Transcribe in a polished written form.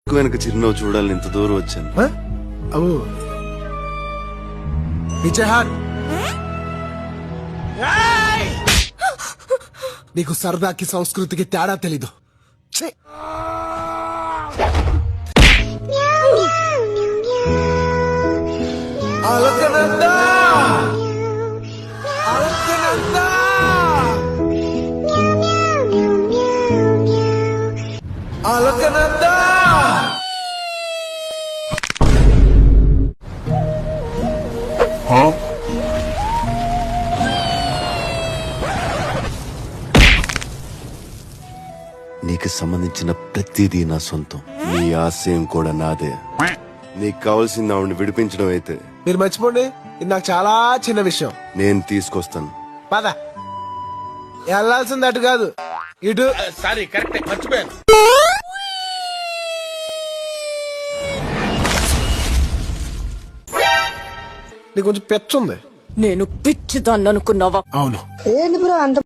వెనక చిరునవ్వు చూడాలని ఇంత దూరం వచ్చాను. నీకు సరదాకి సంస్కృతికి తేడా తెలీదు. ఛీ! అలకనందా! అలకనందా! అలకనందా! నీకు సంబంధించిన ప్రతిదీ నా సొంతం. నీ ఆశయం కూడా నాదే. నీకు కావాల్సింది ఆవిడని విడిపించడం అయితే మీరు మర్చిపోండి, ఇది నాకు చాలా చిన్న విషయం. నేను తీసుకొస్తాను. పద, వెళ్ళాల్సింది అటు కాదు ఇటు. సారీ, కరెక్ట్, మర్చిపోయాను. నీకు కొంచెం పెచ్చుంది. నేను పిచ్చిదాన్ని అనుకున్నావా? అవును. ఏంది బ్రో అంత